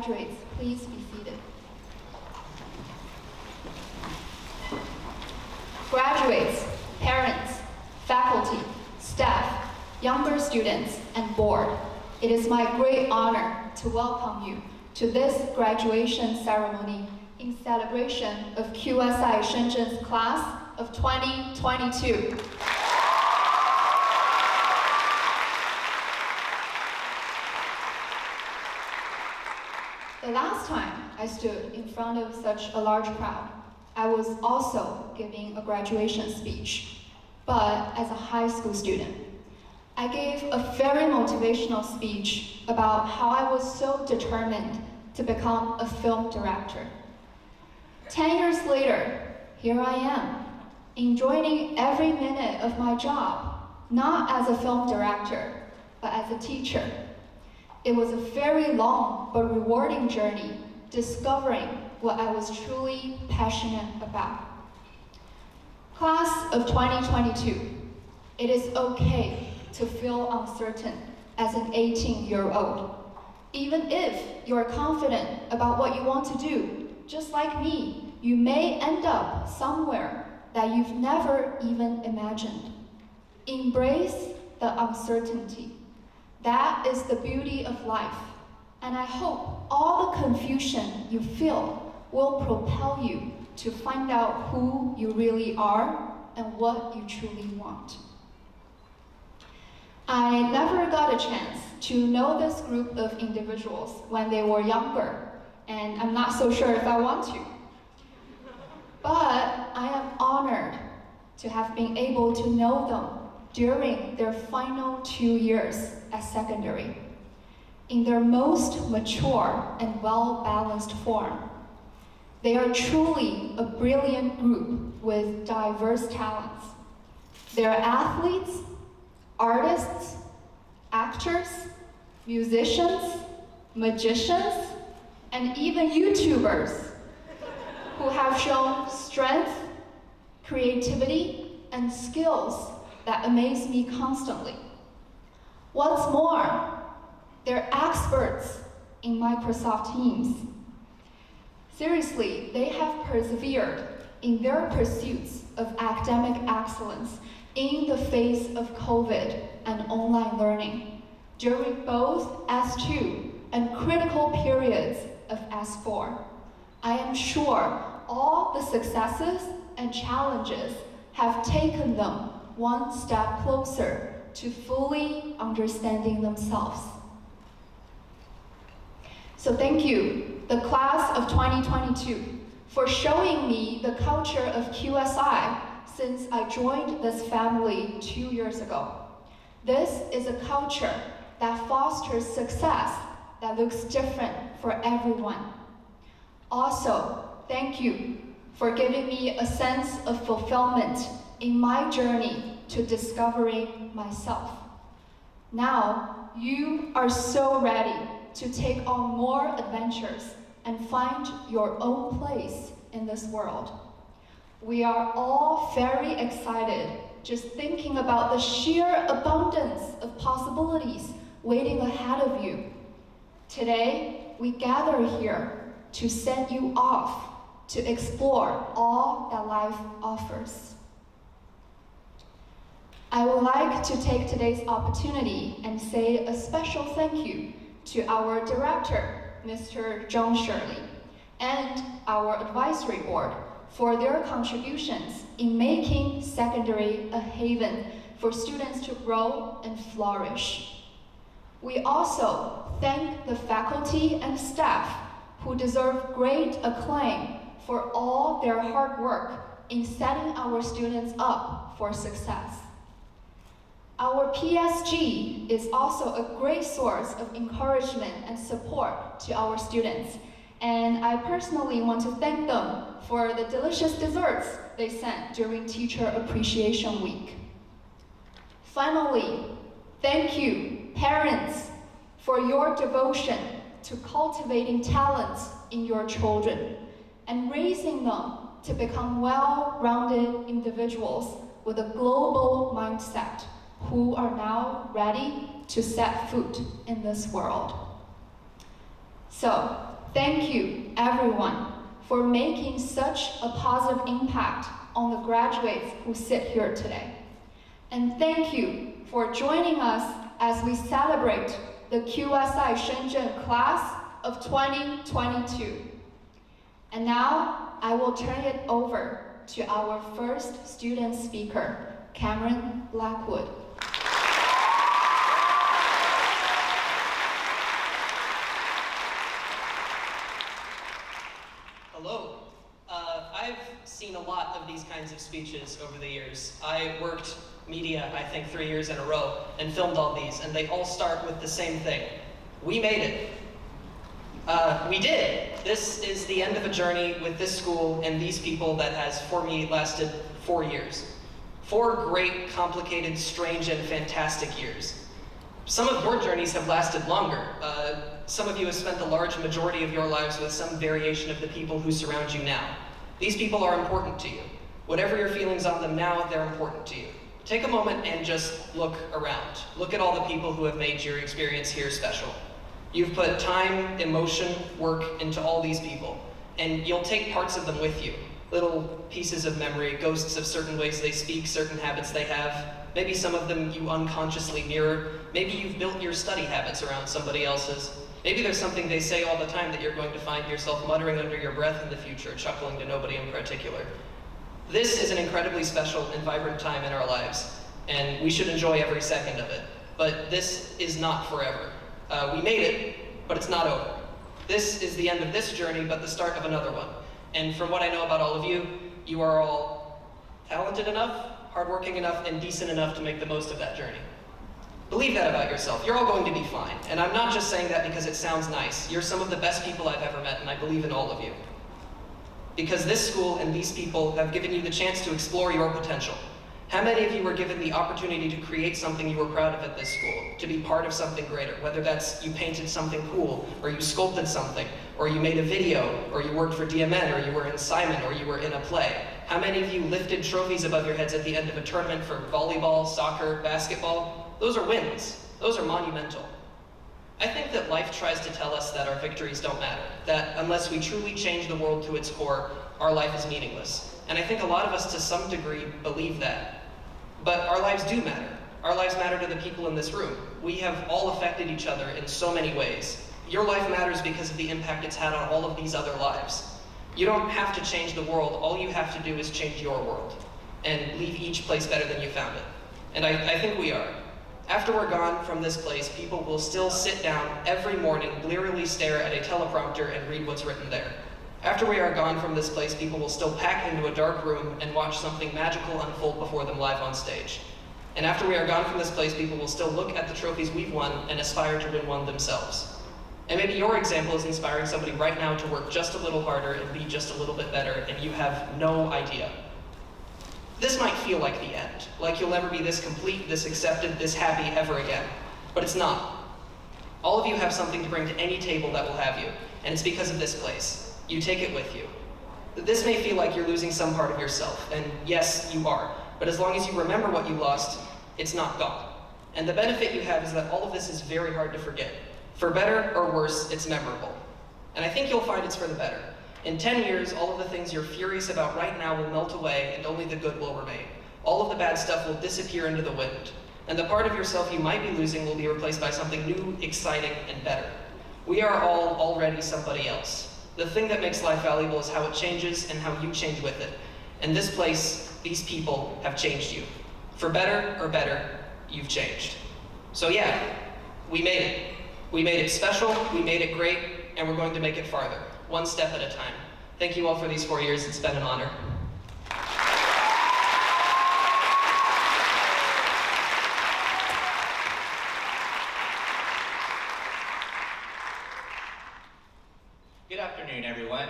Graduates, please be seated. Graduates, parents, faculty, staff, younger students, and board, it is my great honor to welcome you to this graduation ceremony in celebration of QSI Shenzhen's class of 2022. The last time I stood in front of such a large crowd, I was also giving a graduation speech, but as a high school student. I gave a very motivational speech about how I was so determined to become a film director. 10 years later, here I am, enjoying every minute of my job, not as a film director, but as a teacher. It was a very long but rewarding journey discovering what I was truly passionate about. Class of 2022, it is okay to feel uncertain as an 18-year-old. Even if you're confident about what you want to do, just like me, you may end up somewhere that you've never even imagined. Embrace the uncertainty. That is the beauty of life, and I hope all the confusion you feel will propel you to find out who you really are and what you truly want. I never got a chance to know this group of individuals when they were younger, and I'm not so sure if I want to. But I am honored to have been able to know them during their final 2 years at secondary, in their most mature and well-balanced form. They are truly a brilliant group with diverse talents. They are athletes, artists, actors, musicians, magicians, and even YouTubers who have shown strength, creativity, and skills that amaze me constantly. What's more, they're experts in Microsoft Teams. Seriously, they have persevered in their pursuits of academic excellence in the face of COVID and online learning during both S2 and critical periods of S4. I am sure all the successes and challenges have taken them one step closer to fully understanding themselves. So thank you, the class of 2022, for showing me the culture of QSI since I joined this family 2 years ago. This is a culture that fosters success that looks different for everyone. Also, thank you for giving me a sense of fulfillment in my journey to discovering myself. Now, you are so ready to take on more adventures and find your own place in this world. We are all very excited just thinking about the sheer abundance of possibilities waiting ahead of you. Today, we gather here to send you off to explore all that life offers. I would like to take today's opportunity and say a special thank you to our director, Mr. John Shirley, and our advisory board for their contributions in making secondary a haven for students to grow and flourish. We also thank the faculty and staff who deserve great acclaim for all their hard work in setting our students up for success. Our PSG is also a great source of encouragement and support to our students, and I personally want to thank them for the delicious desserts they sent during Teacher Appreciation Week. Finally, thank you, parents, for your devotion to cultivating talents in your children and raising them to become well-rounded individuals with a global mindset who are now ready to set foot in this world. So, Thank you, everyone, for making such a positive impact on the graduates who sit here today. And thank you for joining us as we celebrate the QSI Shenzhen Class of 2022. And now, I will turn it over to our first student speaker, Cameron Blackwood. Hello. I've seen a lot of these kinds of speeches over the years. I worked media, I think, 3 years in a row and filmed all these, and they all start with the same thing. We made it. We did. This is the end of a journey with this school and these people that has, for me, lasted 4 years. 4 great, complicated, strange, and fantastic years. Some of your journeys have lasted longer. Some of you have spent the large majority of your lives with some variation of the people who surround you now. These people are important to you. Whatever your feelings on them now, they're important to you. Take a moment and just look around. Look at all the people who have made your experience here special. You've put time, emotion, work into all these people, and you'll take parts of them with you. Little pieces of memory, ghosts of certain ways they speak, certain habits they have. Maybe some of them you unconsciously mirror. Maybe you've built your study habits around somebody else's. Maybe there's something they say all the time that you're going to find yourself muttering under your breath in the future, chuckling to nobody in particular. This is an incredibly special and vibrant time in our lives, and we should enjoy every second of it. But this is not forever. We made it, but it's not over. This is the end of this journey, but the start of another one. And from what I know about all of you, you are all talented enough, hardworking enough, and decent enough to make the most of that journey. Believe that about yourself. You're all going to be fine. And I'm not just saying that because it sounds nice. You're some of the best people I've ever met, and I believe in all of you. Because this school and these people have given you the chance to explore your potential. How many of you were given the opportunity to create something you were proud of at this school, to be part of something greater, whether that's you painted something cool, or you sculpted something, or you made a video, or you worked for DMN, or you were in Simon, or you were in a play? How many of you lifted trophies above your heads at the end of a tournament for volleyball, soccer, basketball? Those are wins. Those are monumental. I think that life tries to tell us that our victories don't matter, that unless we truly change the world to its core, our life is meaningless. And I think a lot of us to some degree believe that. But our lives do matter. Our lives matter to the people in this room. We have all affected each other in so many ways. Your life matters because of the impact it's had on all of these other lives. You don't have to change the world. All you have to do is change your world and leave each place better than you found it. And I think we are. After we're gone from this place, people will still sit down every morning, blearily stare at a teleprompter and read what's written there. After we are gone from this place, people will still pack into a dark room and watch something magical unfold before them live on stage. And after we are gone from this place, people will still look at the trophies we've won and aspire to win one themselves. And maybe your example is inspiring somebody right now to work just a little harder and be just a little bit better, and you have no idea. This might feel like the end, like you'll never be this complete, this accepted, this happy ever again. But it's not. All of you have something to bring to any table that will have you, and it's because of this place. You take it with you. This may feel like you're losing some part of yourself, and yes, you are. But as long as you remember what you lost, it's not gone. And the benefit you have is that all of this is very hard to forget. For better or worse, it's memorable. And I think you'll find it's for the better. In 10 years, all of the things you're furious about right now will melt away, and only the good will remain. All of the bad stuff will disappear into the wind. And the part of yourself you might be losing will be replaced by something new, exciting, and better. We are all already somebody else. The thing that makes life valuable is how it changes and how you change with it. And this place, these people, have changed you. For better or better, you've changed. So yeah, we made it. We made it special, we made it great, and we're going to make it farther, one step at a time. Thank you all for these 4 years. It's been an honor. Good afternoon, everyone.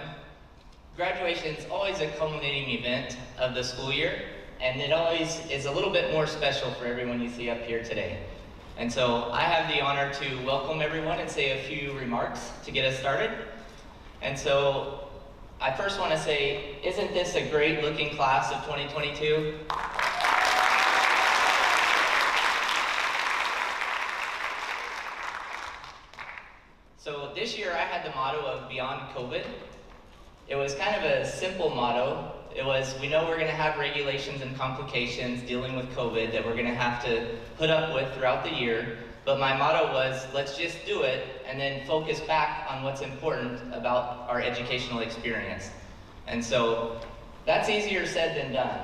Graduation is always a culminating event of the school year, and it always is a little bit more special for everyone you see up here today. And so I have the honor to welcome everyone and say a few remarks to get us started. And so I first want to say, isn't this a great looking class of 2022? So this year I had the motto of Beyond COVID. It was kind of a simple motto. It was, we know we're going to have regulations and complications dealing with COVID that we're going to have to put up with throughout the year. But my motto was, let's just do it and then focus back on what's important about our educational experience. And so that's easier said than done.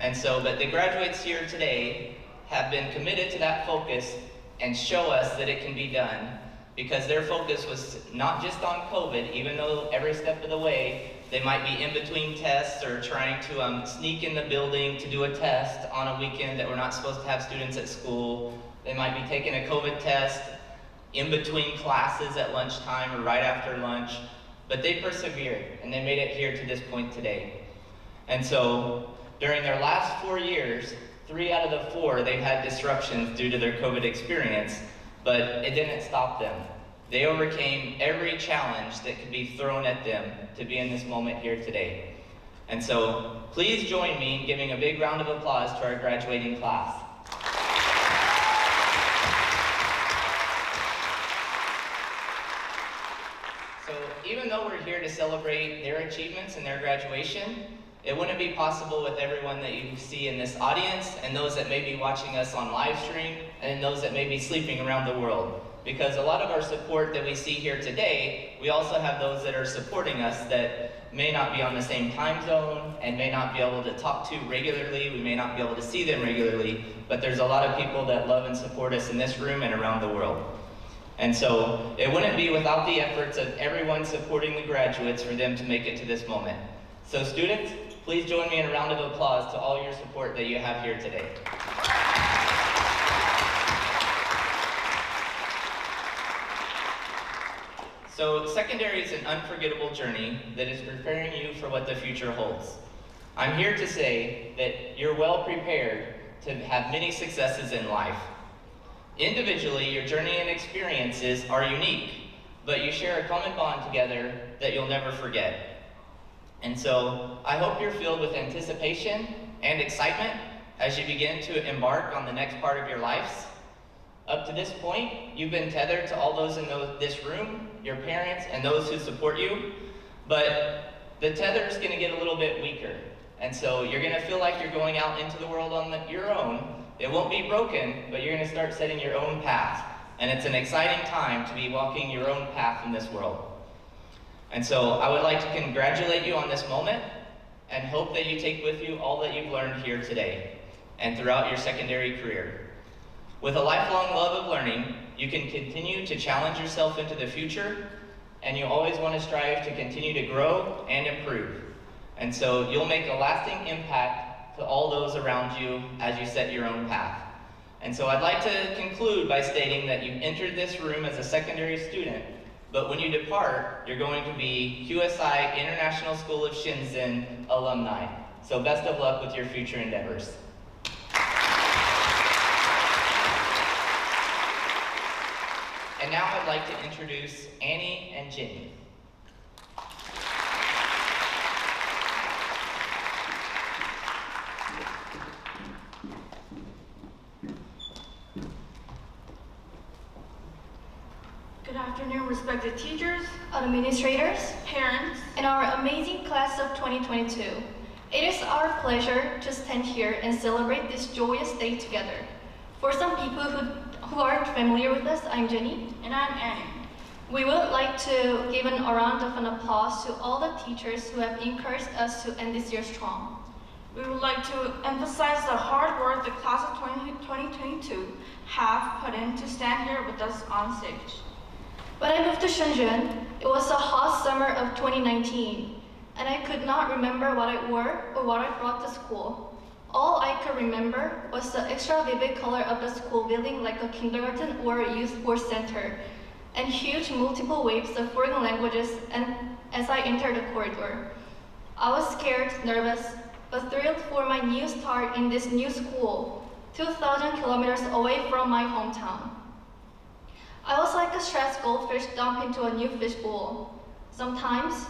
And so, but the graduates here today have been committed to that focus and show us that it can be done, because their focus was not just on COVID, even though every step of the way they might be in between tests or trying to sneak in the building to do a test on a weekend that we're not supposed to have students at school. They might be taking a COVID test in between classes at lunchtime or right after lunch, but they persevered and they made it here to this point today. And so during their last 4 years, 3 out of the 4, they've had disruptions due to their COVID experience, but it didn't stop them. They overcame every challenge that could be thrown at them to be in this moment here today. And so please join me in giving a big round of applause to our graduating class. So even though we're here to celebrate their achievements and their graduation, it wouldn't be possible with everyone that you see in this audience and those that may be watching us on live stream and those that may be sleeping around the world. Because a lot of our support that we see here today, we also have those that are supporting us that may not be on the same time zone and may not be able to talk to regularly. We may not be able to see them regularly, but there's a lot of people that love and support us in this room and around the world. And so it wouldn't be without the efforts of everyone supporting the graduates for them to make it to this moment. So students, please join me in a round of applause to all your support that you have here today. So secondary is an unforgettable journey that is preparing you for what the future holds. I'm here to say that you're well prepared to have many successes in life. Individually, your journey and experiences are unique, but you share a common bond together that you'll never forget. And so I hope you're filled with anticipation and excitement as you begin to embark on the next part of your lives. Up to this point, you've been tethered to all those in this room, your parents, and those who support you, but the tether is going to get a little bit weaker. And so you're going to feel like you're going out into the world on your own. It won't be broken, but you're going to start setting your own path. And it's an exciting time to be walking your own path in this world. And so I would like to congratulate you on this moment and hope that you take with you all that you've learned here today and throughout your secondary career. With a lifelong love of learning, you can continue to challenge yourself into the future, and you always want to strive to continue to grow and improve. And so you'll make a lasting impact to all those around you as you set your own path. And so I'd like to conclude by stating that you entered this room as a secondary student, but when you depart, you're going to be QSI International School of Shenzhen alumni. So best of luck with your future endeavors. And now I'd like to introduce Annie and Jenny. Good afternoon, respected teachers, Administrators, parents, and our amazing class of 2022. It is our pleasure to stand here and celebrate this joyous day together. For some people who aren't familiar with us, I'm Jenny. and I'm Annie. We would like to give a round of applause to all the teachers who have encouraged us to end this year strong. We would like to emphasize the hard work the class of 2022 have put in to stand here with us on stage. When I moved to Shenzhen, it was a hot summer of 2019, and I could not remember what I wore or what I brought to school. All I could remember was the extra vivid color of the school building, like a kindergarten or a youth sports center, and huge multiple waves of foreign languages and as I entered the corridor. I was scared, nervous, but thrilled for my new start in this new school, 2,000 kilometers away from my hometown. I was like a stressed goldfish dumped into a new fishbowl. Sometimes,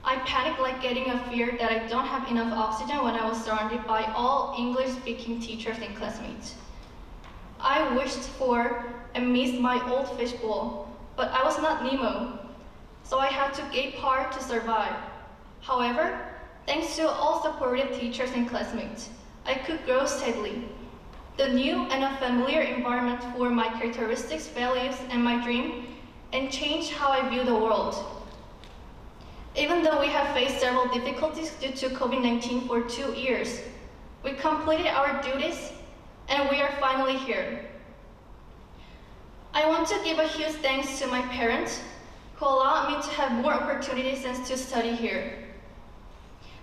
I panic like getting a fear that I don't have enough oxygen when I was surrounded by all English-speaking teachers and classmates. I wished for and missed my old fishbowl, but I was not Nemo. so I had to get hard to survive. However, thanks to all supportive teachers and classmates, I could grow steadily. The new and unfamiliar environment formed my characteristics, values, and my dream, and changed how I view the world. Even though we have faced several difficulties due to COVID-19 for 2 years, we completed our duties, and we are finally here. I want to give a huge thanks to my parents, who allowed me to have more opportunities and to study here.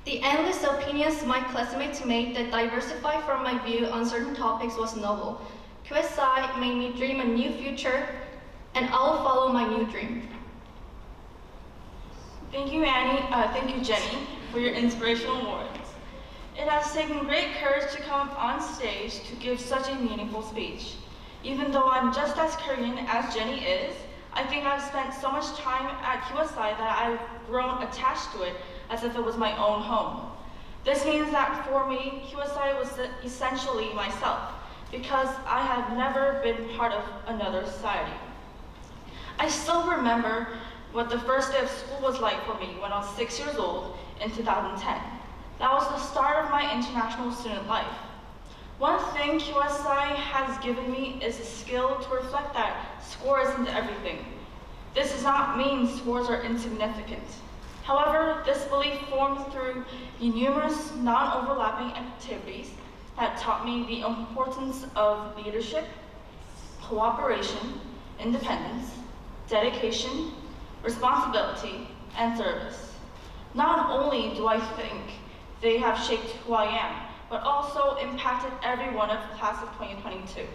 The endless opinions my classmates made that diversify from my view on certain topics was novel. QSI made me dream a new future, and I will follow my new dream. Thank you, Annie. Thank you, Jenny, for your inspirational words. It has taken great courage to come up on stage to give such a meaningful speech. Even though I'm just as Korean as Jenny is, I think I've spent so much time at QSI that I've grown attached to it as if it was my own home. This means that for me, QSI was essentially myself, because I have never been part of another society. I still remember what the first day of school was like for me when I was 6 years old in 2010. That was the start of my international student life. One thing QSI has given me is the skill to reflect that score isn't everything. This does not mean scores are insignificant. However, this belief formed through the numerous non-overlapping activities that taught me the importance of leadership, cooperation, independence, dedication, responsibility, and service. Not only do I think they have shaped who I am, but also impacted every one of the class of 2022.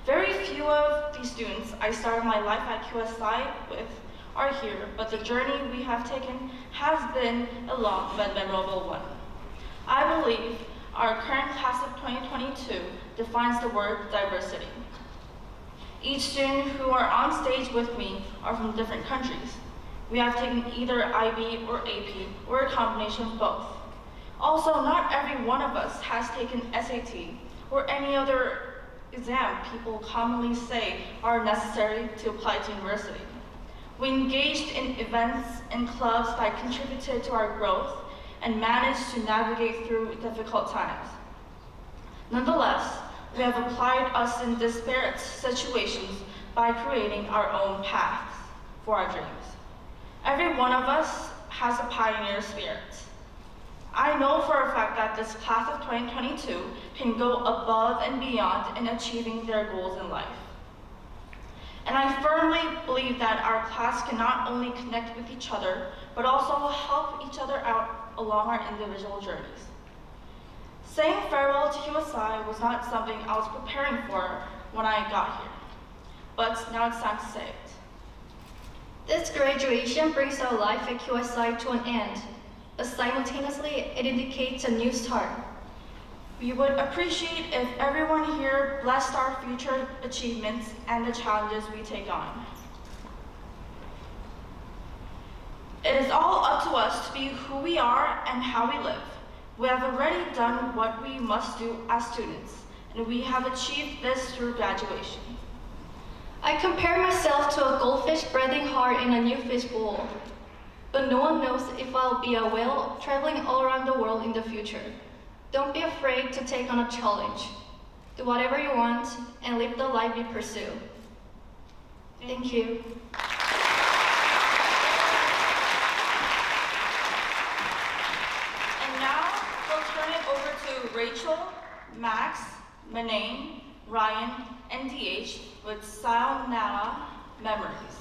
Very few of the students I started my life at QSI with are here, but the journey we have taken has been a long but memorable one. I believe our current class of 2022 defines the word diversity. Each student who are on stage with me are from different countries. We have taken either IB or AP or a combination of both. Also, not every one of us has taken SAT or any other exam people commonly say are necessary to apply to university. We engaged in events and clubs that contributed to our growth and managed to navigate through difficult times. Nonetheless, we have applied us in disparate situations by creating our own paths for our dreams. Every one of us has a pioneer spirit. I know for a fact that this class of 2022 can go above and beyond in achieving their goals in life. And I firmly believe that our class can not only connect with each other, but also help each other out along our individual journeys. Saying farewell to QSI was not something I was preparing for when I got here, but now it's time to say it. This graduation brings our life at QSI to an end, but simultaneously it indicates a new start. We would appreciate if everyone here blessed our future achievements and the challenges we take on. It is all up to us to be who we are and how we live. We have already done what we must do as students, and we have achieved this through graduation. I compare myself to a goldfish breathing hard in a new fish bowl, but no one knows if I'll be a whale traveling all around the world in the future. Don't be afraid to take on a challenge. Do whatever you want and live the life you pursue. Thank you. And now we'll turn it over to Rachel, Max, Manane, Ryan, and DH with Sayonara Memories.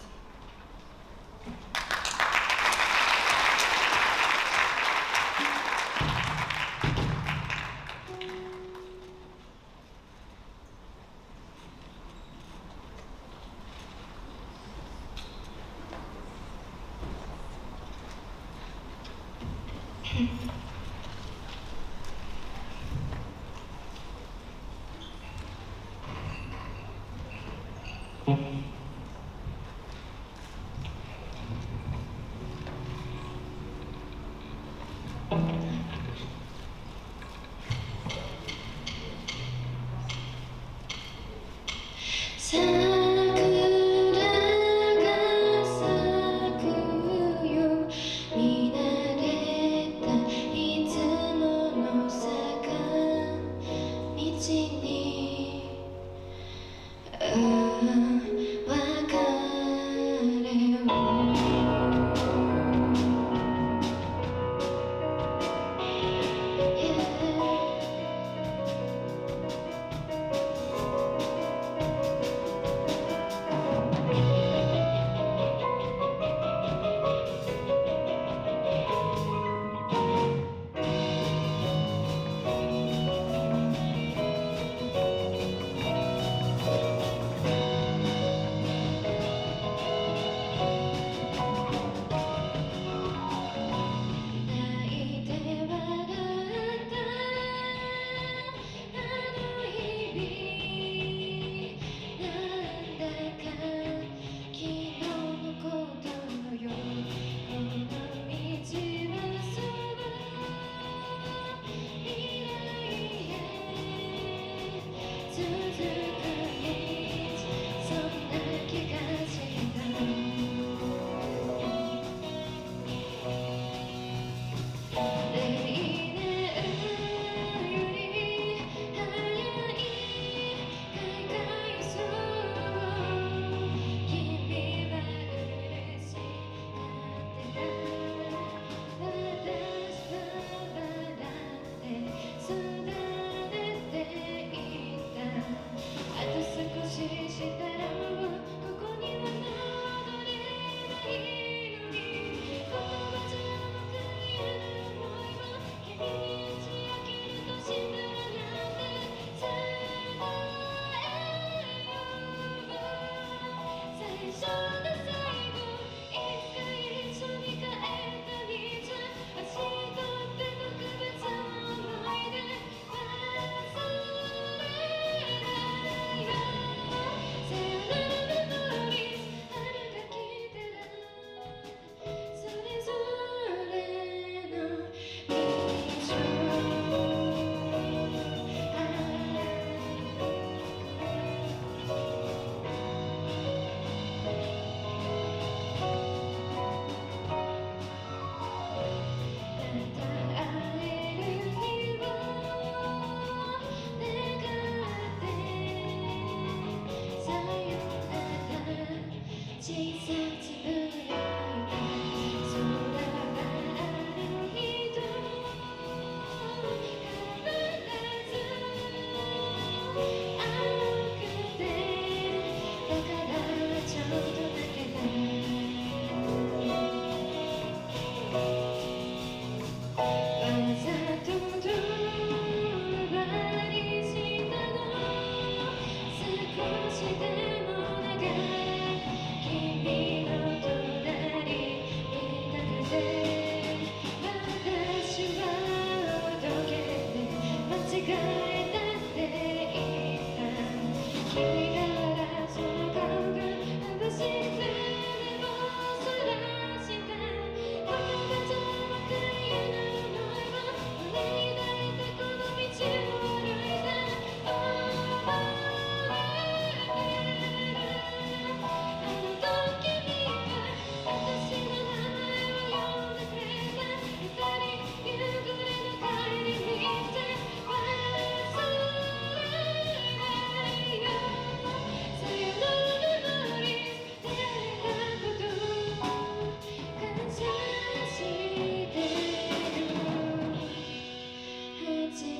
初め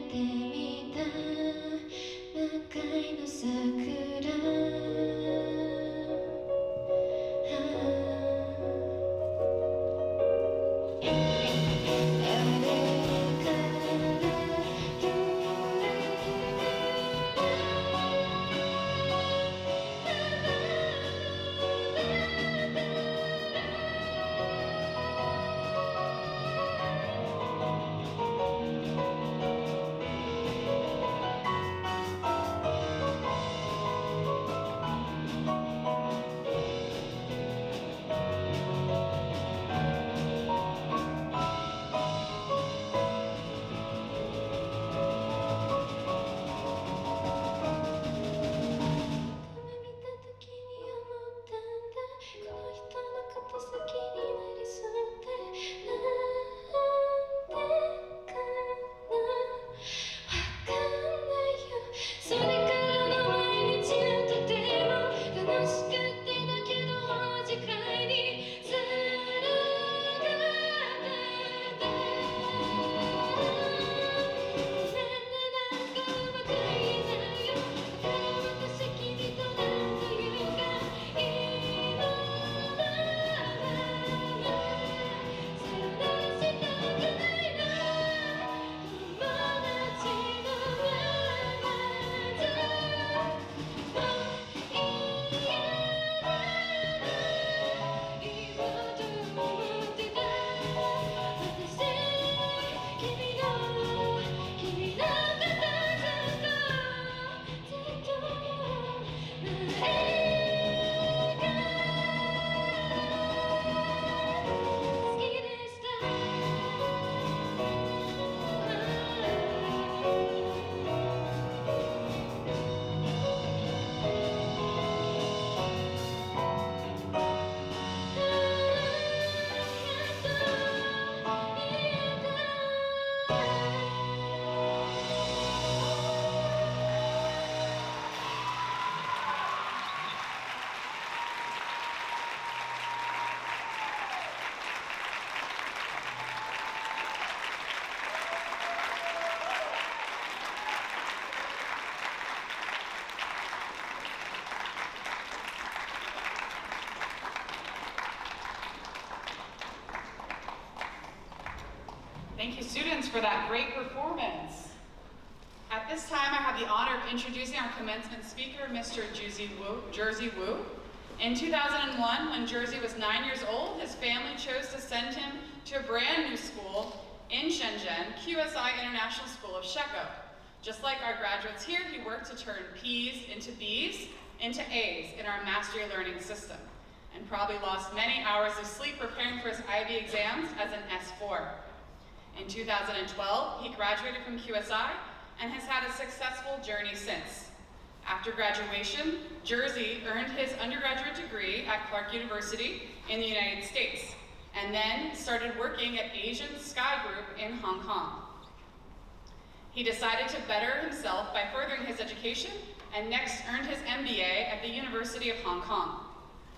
て見た中井の桜Thank you, students, for that great performance. At this time, I have the honor of introducing our commencement speaker, Mr. Jersey Wu. In 2001, when Jersey was 9 years old, his family chose to send him to a brand new school in Shenzhen, QSI International School of Sheko. Just like our graduates here, he worked to turn P's into B's into A's in our mastery learning system, and probably lost many hours of sleep preparing for his IB exams as an S4. In 2012, he graduated from QSI and has had a successful journey since. After graduation, Jersey earned his undergraduate degree at Clark University in the United States, and then started working at Asian Sky Group in Hong Kong. He decided to better himself by furthering his education, and next earned his MBA at the University of Hong Kong.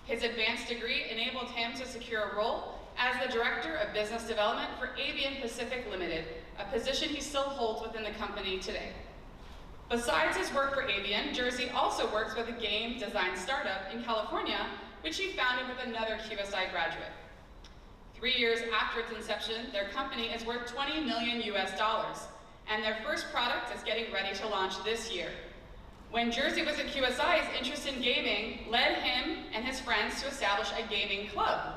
His advanced degree enabled him to secure a role as the Director of Business Development for Avian Pacific Limited, a position he still holds within the company today. Besides his work for Avian, Jersey also works with a game design startup in California, which he founded with another QSI graduate. 3 years after its inception, their company is worth $20 million US, and their first product is getting ready to launch this year. When Jersey was at QSI, his interest in gaming led him and his friends to establish a gaming club.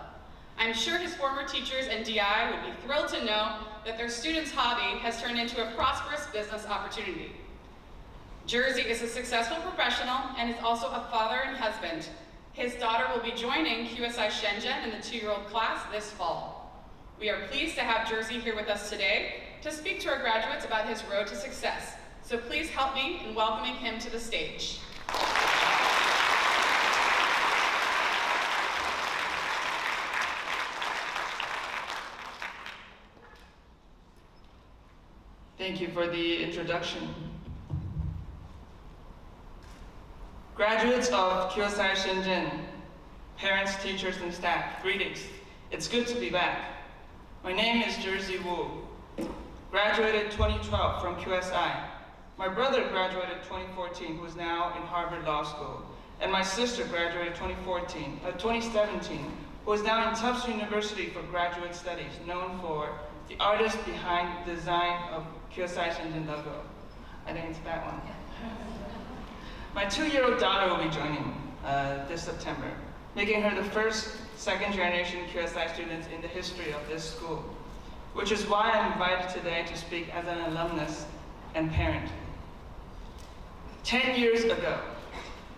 I'm sure his former teachers and DI would be thrilled to know that their students' hobby has turned into a prosperous business opportunity. Jersey is a successful professional and is also a father and husband. His daughter will be joining QSI Shenzhen in the 2-year-old class this fall. We are pleased to have Jersey here with us today to speak to our graduates about his road to success. So please help me in welcoming him to the stage. Thank you for the introduction. Graduates of QSI Shenzhen, parents, teachers, and staff, greetings. It's good to be back. My name is Jersey Wu. graduated 2012 from QSI. My brother graduated 2014, who is now in Harvard Law School. And my sister graduated 2017, who is now in Tufts University for graduate studies, known for the artist behind the design of QSI Shenzhen logo. I think it's that one. My 2-year-old daughter will be joining this September, making her the first second-generation QSI student in the history of this school, which is why I'm invited today to speak as an alumnus and parent. 10 years ago,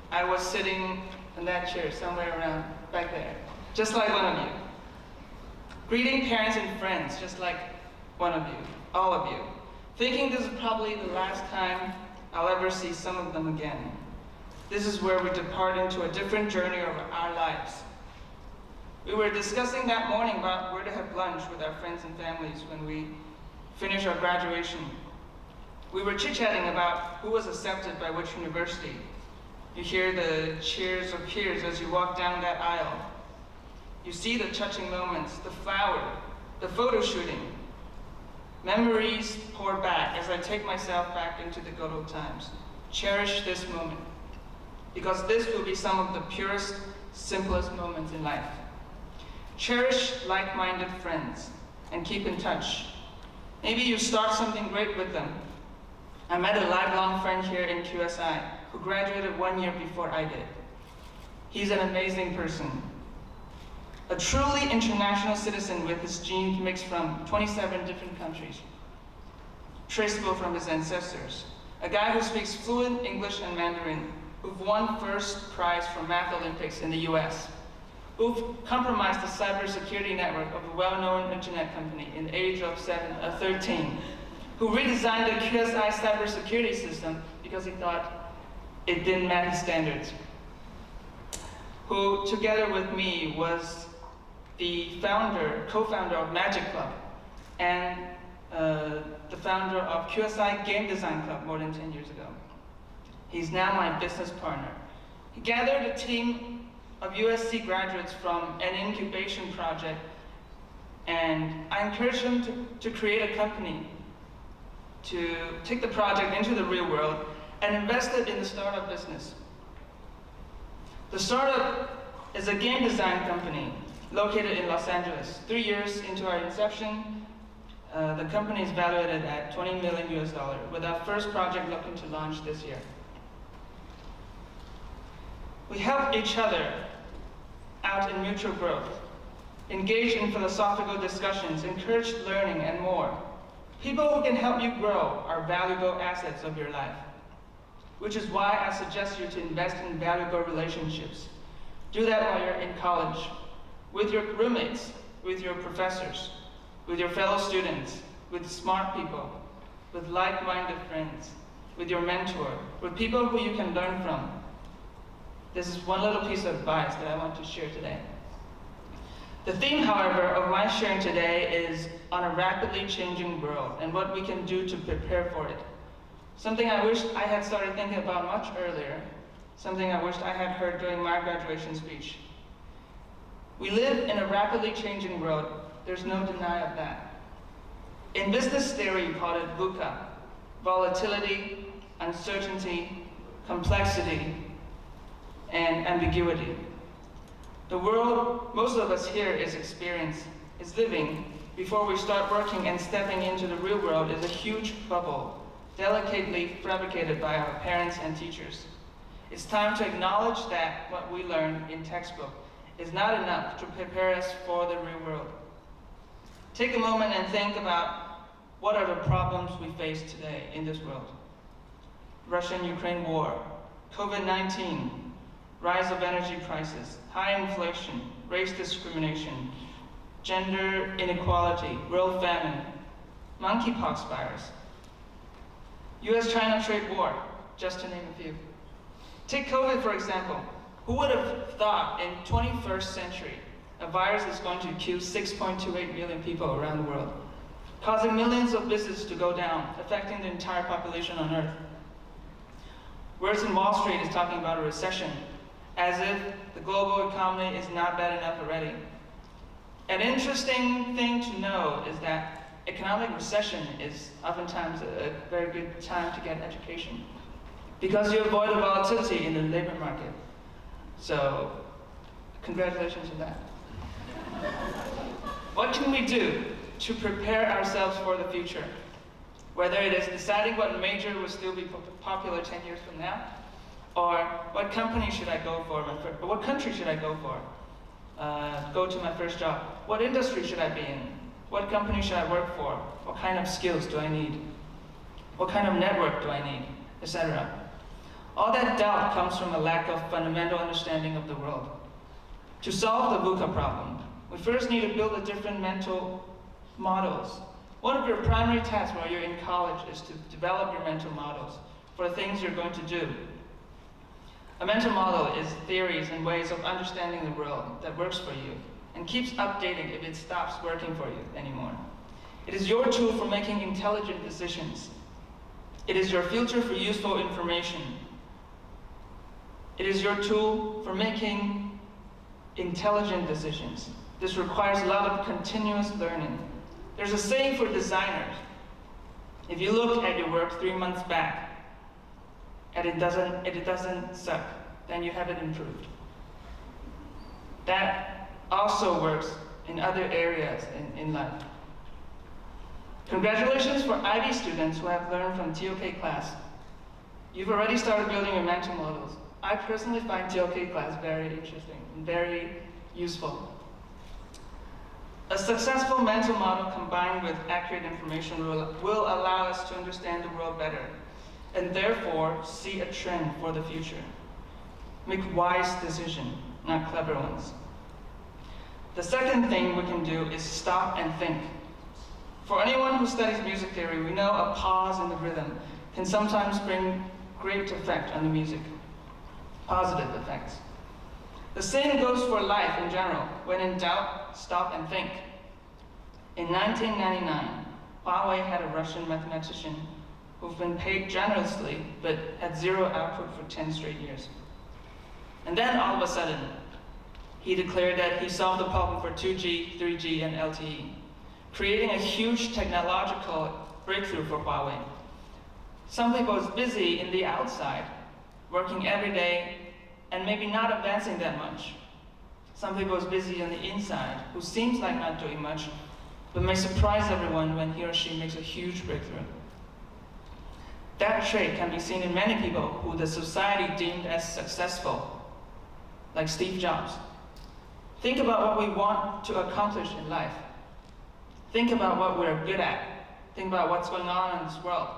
I was sitting in that chair somewhere around back there, just like one of you, greeting parents and friends, just like one of you, all of you, thinking this is probably the last time I'll ever see some of them again. This is where we depart into a different journey of our lives. We were discussing that morning about where to have lunch with our friends and families when we finish our graduation. We were chit-chatting about who was accepted by which university. You hear the cheers of peers as you walk down that aisle. You see the touching moments, the flower, the photo shooting. Memories pour back as I take myself back into the good old times. Cherish this moment, because this will be some of the purest, simplest moments in life. Cherish like-minded friends and keep in touch. Maybe you start something great with them. I met a lifelong friend here in QSI who graduated 1 year before I did. He's an amazing person. A truly international citizen with his genes mixed from 27 different countries, traceable from his ancestors. A guy who speaks fluent English and Mandarin, who've won first prize for Math Olympics in the US, who've compromised the cybersecurity network of a well-known internet company in the age of 13, who redesigned the QSI cybersecurity system because he thought it didn't meet his standards, who together with me was the co-founder of Magic Club, and the founder of QSI Game Design Club more than 10 years ago. He's now my business partner. He gathered a team of USC graduates from an incubation project, and I encouraged him to create a company, to take the project into the real world and invest it in the startup business. The startup is a game design company located in Los Angeles. 3 years into our inception, the company is valued at $20 million US, with our first project looking to launch this year. We help each other out in mutual growth, engage in philosophical discussions, encourage learning, and more. People who can help you grow are valuable assets of your life, which is why I suggest you to invest in valuable relationships. Do that while you're in college, with your roommates, with your professors, with your fellow students, with smart people, with like-minded friends, with your mentor, with people who you can learn from. This is one little piece of advice that I want to share today. The theme, however, of my sharing today is on a rapidly changing world and what we can do to prepare for it. Something I wish I had started thinking about much earlier, something I wished I had heard during my graduation speech. We live in a rapidly changing world. There's no deny of that. In business theory, you call it VUCA: volatility, uncertainty, complexity, and ambiguity. The world most of us here is living before we start working and stepping into the real world is a huge bubble, delicately fabricated by our parents and teachers. It's time to acknowledge that what we learn in textbook is not enough to prepare us for the real world. Take a moment and think about what are the problems we face today in this world. Russia-Ukraine war, COVID-19, rise of energy prices, high inflation, race discrimination, gender inequality, world famine, monkeypox virus, US-China trade war, just to name a few. Take COVID, for example. Who would have thought in 21st century a virus is going to kill 6.28 million people around the world, causing millions of businesses to go down, affecting the entire population on Earth? Whereas in Wall Street is talking about a recession, as if the global economy is not bad enough already. An interesting thing to know is that economic recession is oftentimes a very good time to get education because you avoid the volatility in the labor market. So, congratulations on that. What can we do to prepare ourselves for the future? Whether it is deciding what major will still be popular 10 years from now, or what company should I go for, what country should I go for? Go to my first job. What industry should I be in? What company should I work for? What kind of skills do I need? What kind of network do I need? Etc. All that doubt comes from a lack of fundamental understanding of the world. To solve the VUCA problem, we first need to build a different mental models. One of your primary tasks while you're in college is to develop your mental models for the things you're going to do. A mental model is theories and ways of understanding the world that works for you and keeps updating if it stops working for you anymore. It is your tool for making intelligent decisions. It is your filter for useful information. It is your tool for making intelligent decisions. This requires a lot of continuous learning. There's a saying for designers. If you look at your work 3 months back and it doesn't suck, then you haven't improved. That also works in other areas in life. Congratulations for IB students who have learned from TOK class. You've already started building your mental models. I personally find TOK class very interesting and very useful. A successful mental model combined with accurate information will allow us to understand the world better and therefore see a trend for the future. Make wise decisions, not clever ones. The second thing we can do is stop and think. For anyone who studies music theory, we know a pause in the rhythm can sometimes bring great effect on the music, positive effects. The same goes for life in general. When in doubt, stop and think. In 1999, Huawei had a Russian mathematician who've been paid generously but had zero output for 10 straight years. And then all of a sudden, he declared that he solved the problem for 2G, 3G, and LTE, creating a huge technological breakthrough for Huawei. Some people was busy in the outside, working every day, and maybe not advancing that much. Some people is busy on the inside, who seems like not doing much, but may surprise everyone when he or she makes a huge breakthrough. That trait can be seen in many people who the society deemed as successful, like Steve Jobs. Think about what we want to accomplish in life. Think about what we're good at. Think about what's going on in this world.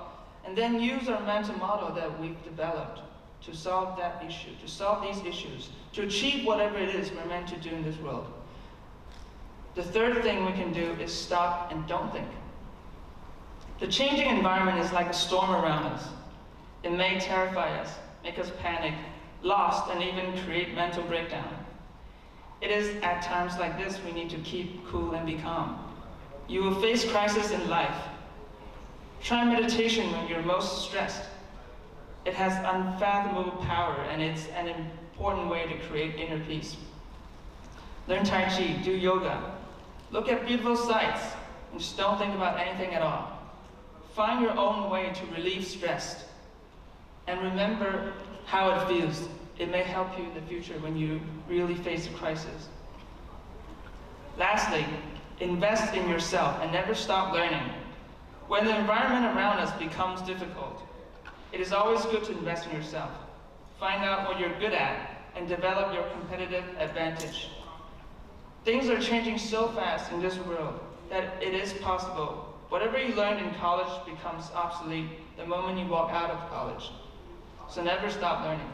And then use our mental model that we've developed to solve that issue, to solve these issues, to achieve whatever it is we're meant to do in this world. The third thing we can do is stop and don't think. The changing environment is like a storm around us. It may terrify us, make us panic, lost, and even create mental breakdown. It is at times like this we need to keep cool and be calm. You will face crisis in life. Try meditation when you're most stressed. It has unfathomable power, and it's an important way to create inner peace. Learn Tai Chi, do yoga. Look at beautiful sights, and just don't think about anything at all. Find your own way to relieve stress, and remember how it feels. It may help you in the future when you really face a crisis. Lastly, invest in yourself and never stop learning. When the environment around us becomes difficult, it is always good to invest in yourself. Find out what you're good at and develop your competitive advantage. Things are changing so fast in this world that it is possible. Whatever you learned in college becomes obsolete the moment you walk out of college. So never stop learning.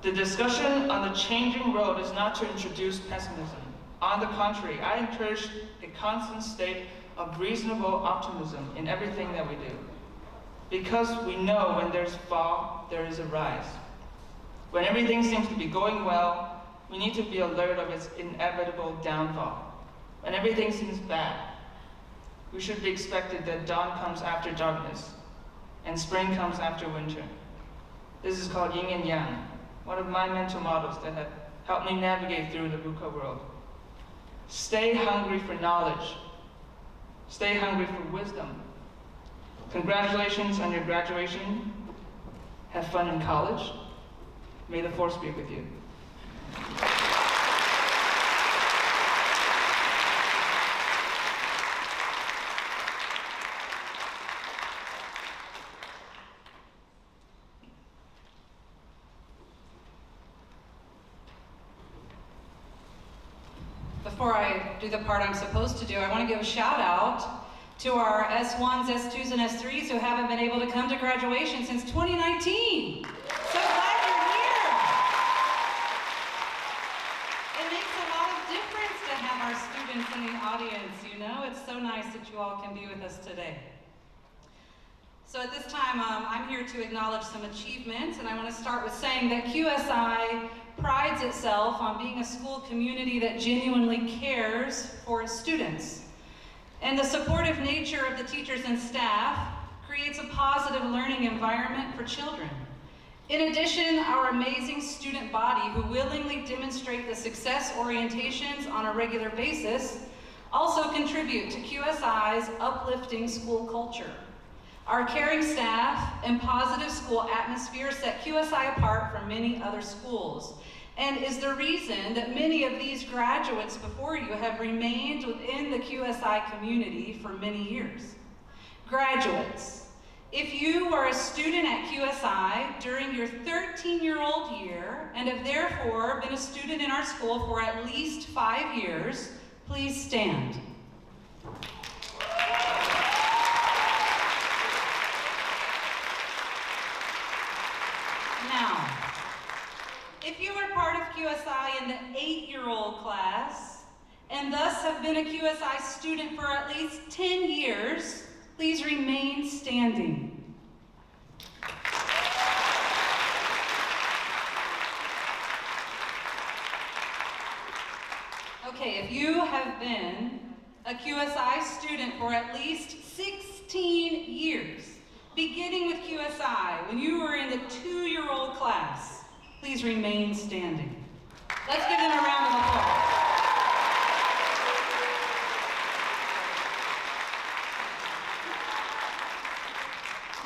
The discussion on the changing world is not to introduce pessimism. On the contrary, I encourage a constant state of reasonable optimism in everything that we do. Because we know when there's fall, there is a rise. When everything seems to be going well, we need to be alert of its inevitable downfall. When everything seems bad, we should be expected that dawn comes after darkness, and spring comes after winter. This is called yin and yang, one of my mental models that have helped me navigate through the VUCA world. Stay hungry for knowledge. Stay hungry for wisdom. Congratulations on your graduation. Have fun in college. May the force be with you. Before I do the part I'm supposed to do, I want to give a shout out to our S1s, S2s, and S3s who haven't been able to come to graduation since 2019. So glad you're here. It makes a lot of difference to have our students in the audience, you know? It's so nice that you all can be with us today. So at this time, I'm here to acknowledge some achievements, and I want to start with saying that QSI prides itself on being a school community that genuinely cares for its students. And the supportive nature of the teachers and staff creates a positive learning environment for children. In addition, our amazing student body who willingly demonstrate the success orientations on a regular basis also contribute to QSI's uplifting school culture. Our caring staff and positive school atmosphere set QSI apart from many other schools, and is the reason that many of these graduates before you have remained within the QSI community for many years. Graduates, if you are a student at QSI during your 13-year-old year and have therefore been a student in our school for at least 5 years, please stand. Now, if you were part of QSI in the 8-year-old class, and thus have been a QSI student for at least 10 years, please remain standing. Okay, if you have been a QSI student for at least 16 years, beginning with QSI when you were in the 2-year-old class, please remain standing. Let's give them a round of applause.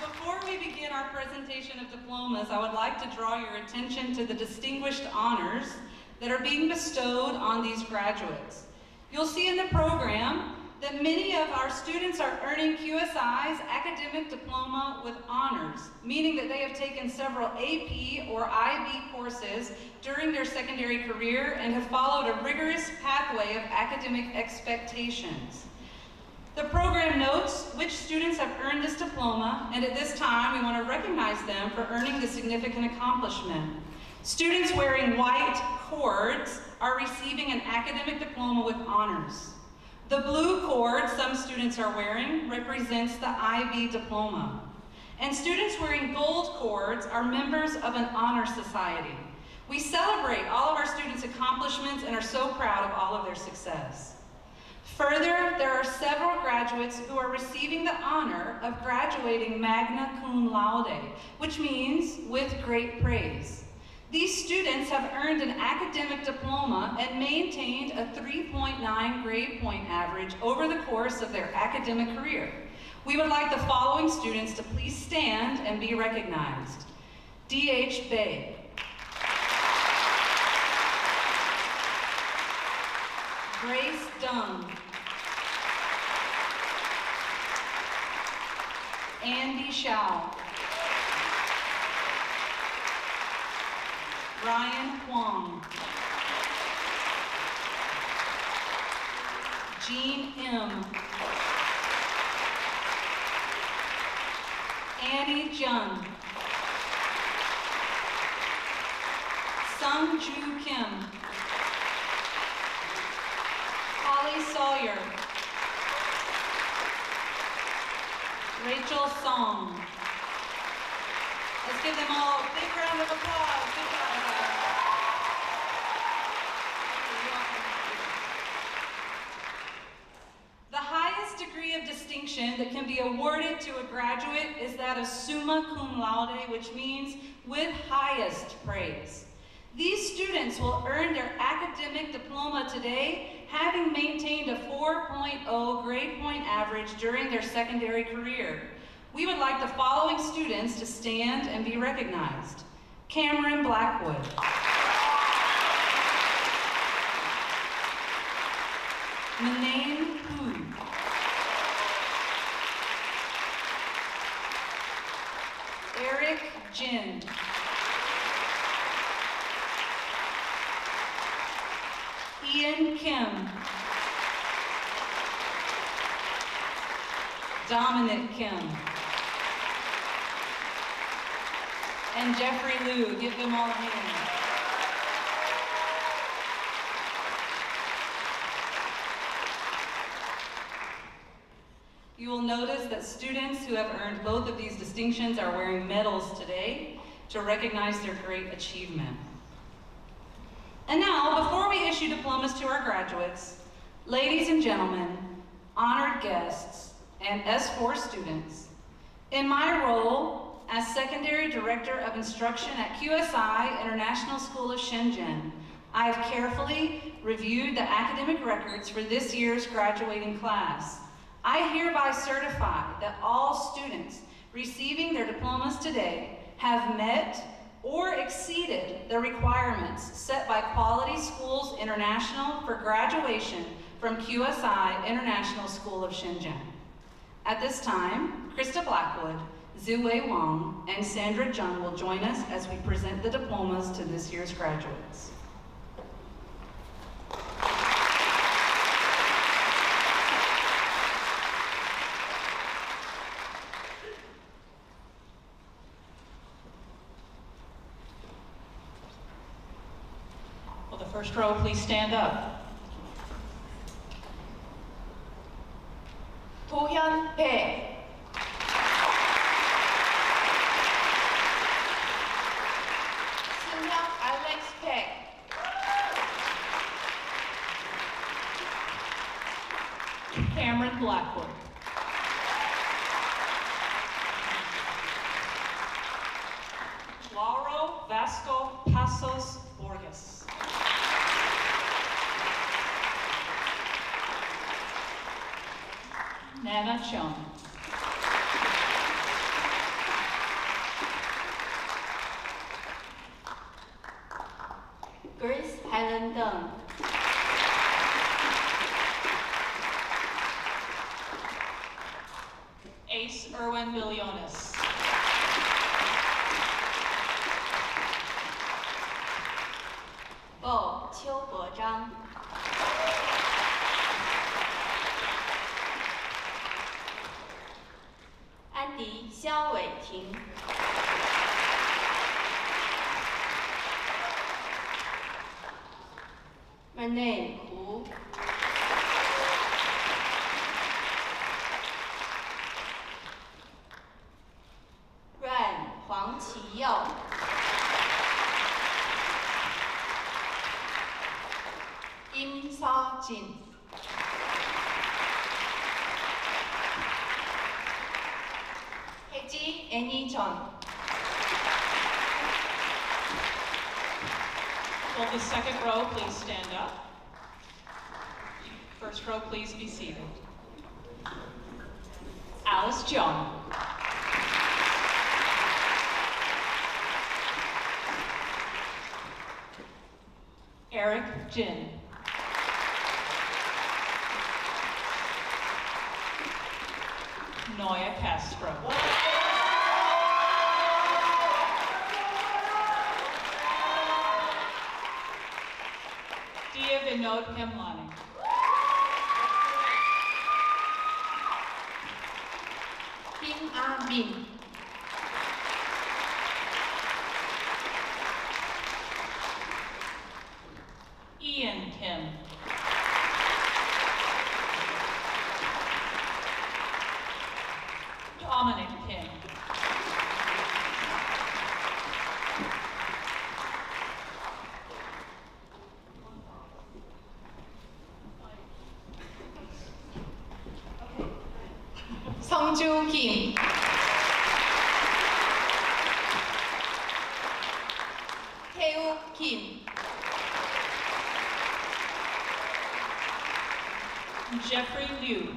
Before we begin our presentation of diplomas, I would like to draw your attention to the distinguished honors that are being bestowed on these graduates. You'll see in the program that many of our students are earning QSI's academic diploma with honors, meaning that they have taken several AP or IB courses during their secondary career and have followed a rigorous pathway of academic expectations. The program notes which students have earned this diploma, and at this time we want to recognize them for earning the significant accomplishment. Students wearing white cords are receiving an academic diploma with honors. The blue cord some students are wearing represents the IB diploma. And students wearing gold cords are members of an honor society. We celebrate all of our students' accomplishments and are so proud of all of their success. Further, there are several graduates who are receiving the honor of graduating magna cum laude, which means with great praise. These students have earned an academic diploma and maintained a 3.9 grade point average over the course of their academic career. We would like the following students to please stand and be recognized. D.H. Bay. Grace Dung. Andy Shao. Ryan Huang. Jean M. Annie Jung. Sung Ju Kim. Holly Sawyer. Rachel Song. Let's give them all a big round of applause. Good job, guys. The highest degree of distinction that can be awarded to a graduate is that of summa cum laude, which means with highest praise. These students will earn their academic diploma today, having maintained a 4.0 grade point average during their secondary career. We would like the following students to stand and be recognized. Cameron Blackwood. Manane Hu. Eric Jin. Ian Kim. Dominic Kim. And Jeffrey Liu. Give them all a hand. You will notice that students who have earned both of these distinctions are wearing medals today to recognize their great achievement. And now, before we issue diplomas to our graduates, ladies and gentlemen, honored guests, and S4 students, in my role as Secondary Director of Instruction at QSI International School of Shenzhen, I have carefully reviewed the academic records for this year's graduating class. I hereby certify that all students receiving their diplomas today have met or exceeded the requirements set by Quality Schools International for graduation from QSI International School of Shenzhen. At this time, Krista Blackwood, Ziwei Wang, and Sandra Zheng will join us as we present the diplomas to this year's graduates. First row, please stand up. 도현 배. 승혁 알렉스 백. Cameron Blackwood. Lauro Vasco Passos Borges. Nana Chung. Grace Helen Dunn. Ace Erwin Bilionis. Bo 邱国章。安迪肖伟霆。Renee 胡。Ryan 黄启耀。임서진. 혜지 애니전. Will the second row please stand up? First row, please be seated. Alice Jung. Eric Jin. Noya Castro. Dia Vinod Hemlani. Kim Ah-min. Ian Kim. Dominic Kim. 성주 김. 태욱 김. Jeffrey Liu.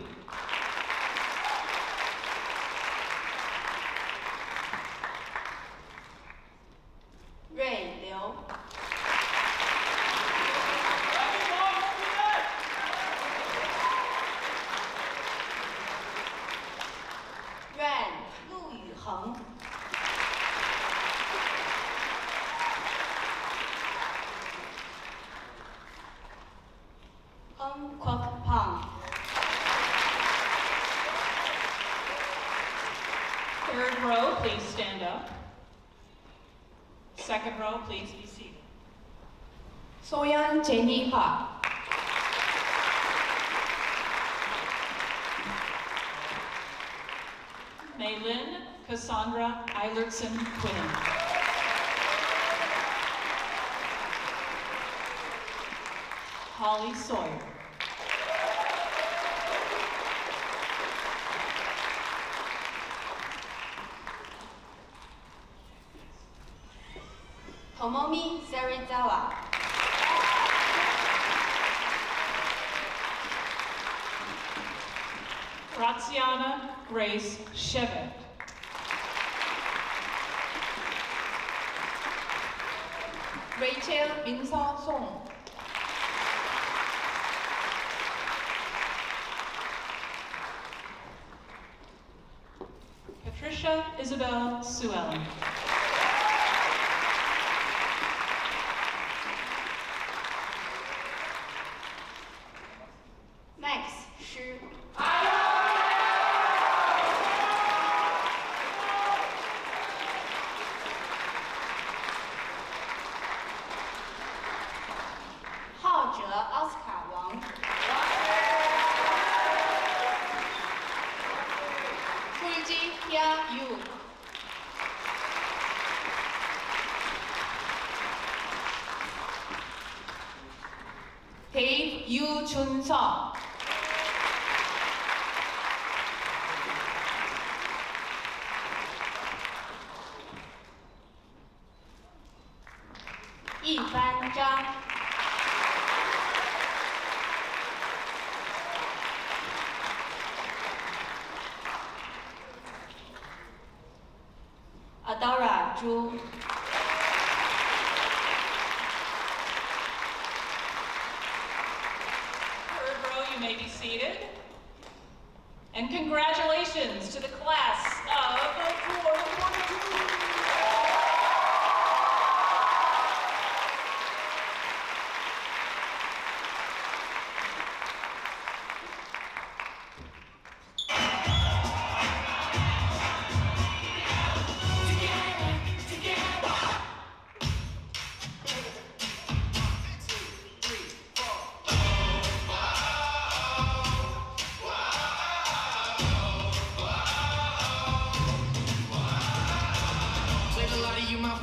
Ray Liu. Ren 陆宇恒。Kwok Pang. Third row, please stand up. Second row, please be seated. 소연 제니 화. Maylin Cassandra Eilertson Quinn. Holly Sawyer. Tomomi Serizawa. Graziana Grace Shevek. Rachel 민서 송. Patricia Isabel Suellen. Max Shi. Hao Zhe Oscar Wang. Fulji Hia Yu. Dave Yu Chun-seo. Yifan Zhang. Adora Zhu. Third row, you may be seated. And congratulations to the class of 2022.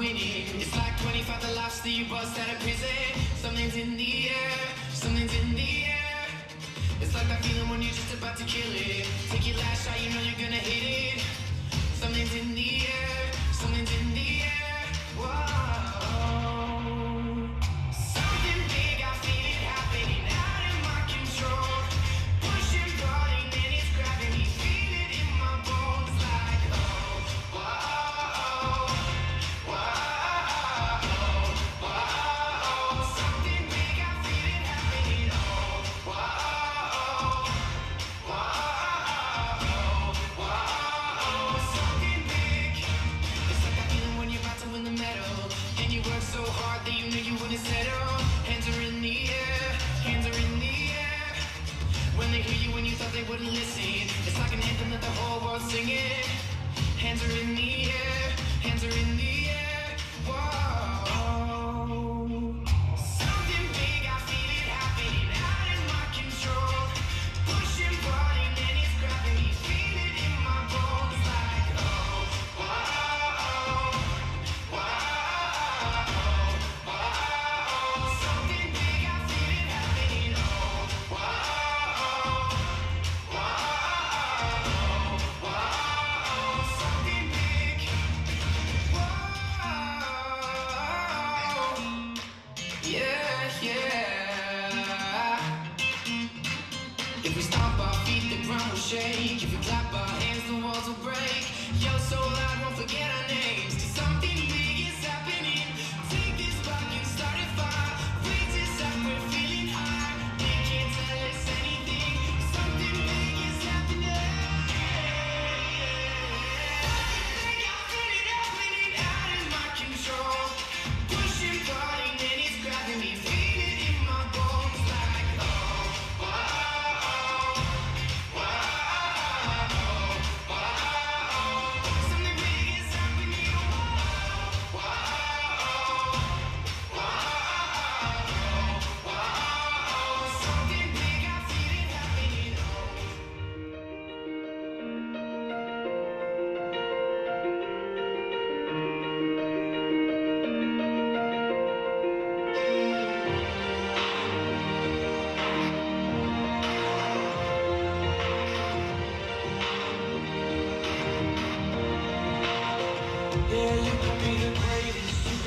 It's like 25 the last that you bust out of prison. Something's in the air, something's in the air. It's like that feeling when you're just about to kill it. Take your last shot, you know you're gonna hit it. Something's in the air, something's in the air. Whoa. Something big, I feel it happening out of my control. Pushing, pulling, and it's grabbing me. Feel it in my bones like, oh, whoa. Something big, I feel it happening. Oh, whoa, whoa, something big.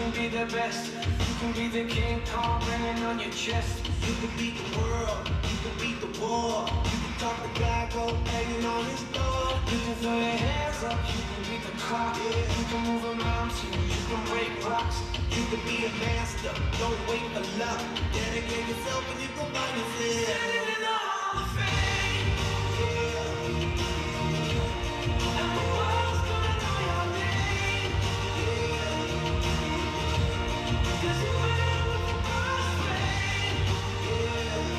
can be the best. You can be the King Kong banging on your chest. You can beat the world, you can beat the war. You can talk the guy, go banging on his door. You can throw your hands up, you can beat the clock. You can move a mountain, you can break rocks. You can be a master, don't wait for luck. Dedicate yourself and you can find yourself. Standing in the Hall of Fame, yeah. And the world's gonna know your name, yeah. 'Cause you win with the first flame, yeah.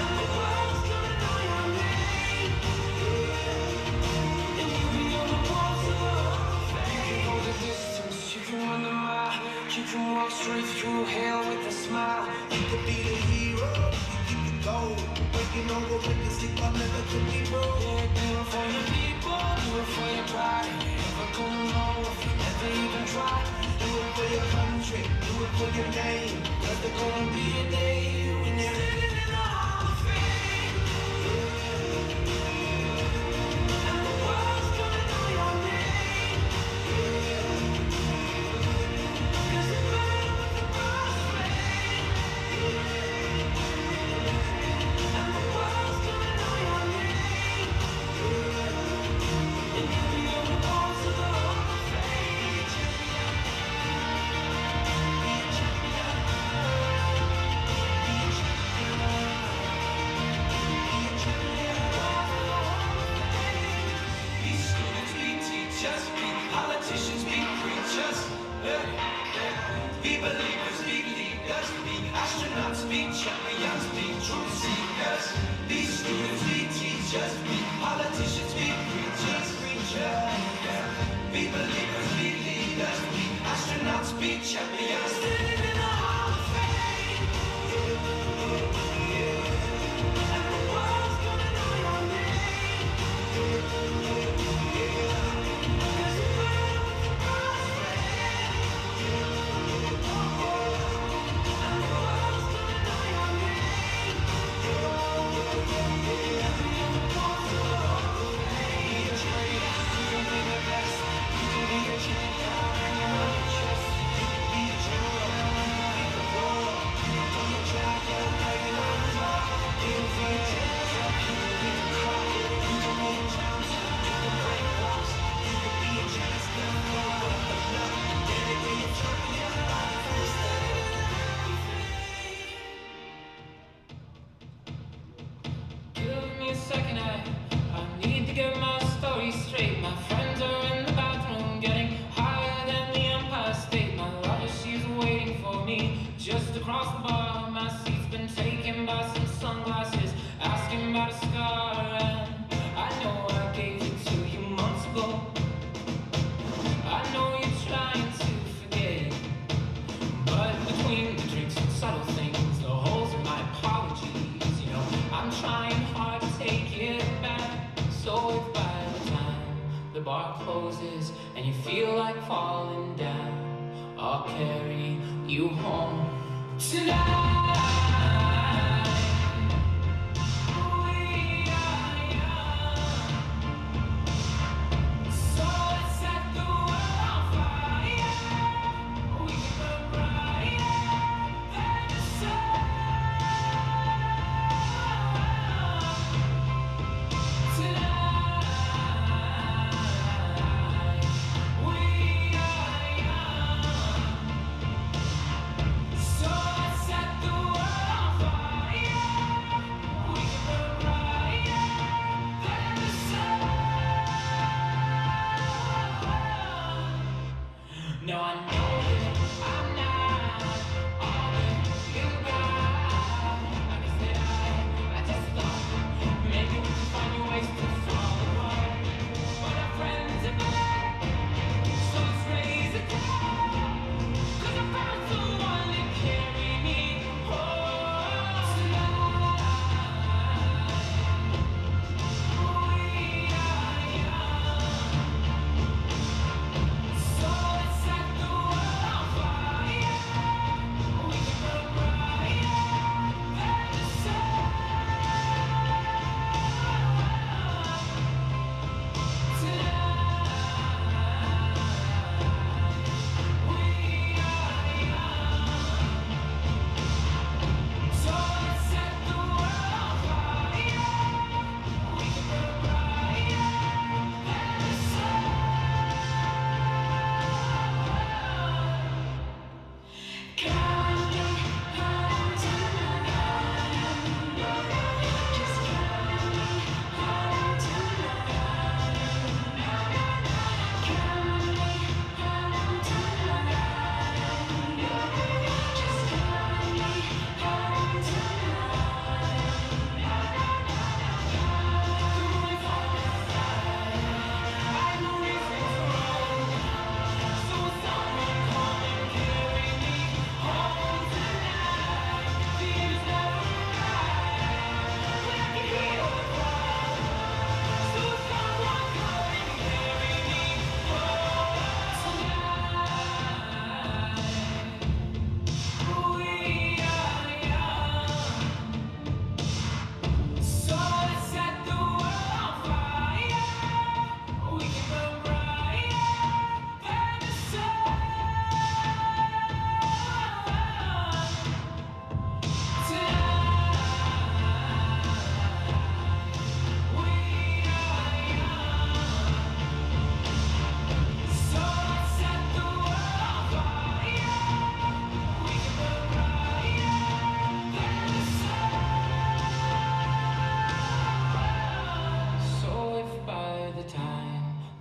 And the world's gonna know your name, yeah. And you'll be on the walls of the Hall of Fame. You can go the distance, you can run the mile. You can walk straight through hell with a smile. You can be the hero, you keep it going. Breaking over, breaking sleep, I'll never could be broke. Yeah, do it for your people, do it for your pride. Never gonna know if you never even try. Do it for your country, do it for your name. 'Cause there's gonna be a day when you're living in the Hall of Fame, yeah. And the world's gonna know your name, yeah. 'Cause you burn with the first flame, yeah. And the world's gonna know your name, yeah. And you'll be on the walls of the Hall of Fame. Be a champion, be a champion, be a champion, be students, be teachers, be politicians, be preachers, be believers, be leaders, be astronauts, be champions, be truth seekers. Be students, be teachers, be politicians, be preachers, be believers, be leaders, be astronauts, be champions. Standing in the Hall of Fame, yeah. And the world's gonna know your name, yeah. 'Cause you burn with the first flame, yeah. And the world's gonna know your name, yeah. And be on the walls of the Hall of Fame. Be a champion, you can be the best. You can be a champion, hanging on your chest. You can be a champion, you can beat the world. You can be a champion, hanging on his wall. You can be a champion, you can beat the clock. You can be a champion, you can break rocks. You can be a champion, don't wait for luck. Dedicate your champion, standing in the Hall of Fame. Give me a second, I need to get my story straight. My friends are in the bathroom, getting higher than the Empire State. My lover, she's waiting for me just across the bar. My seat's been taken by some sunglasses, asking about a scar. And I know I gave it to you months ago. I know you're trying to forget, but between the drinks and subtle things, the holes in my apologies, you know, I'm trying hard to take it back. So if by the time the bar closes and you feel like falling down, I'll carry you home tonight. We are young, so let's set the world on fire. We can burn brighter than the sun. Tonight, we are young, so let's set the world on fire.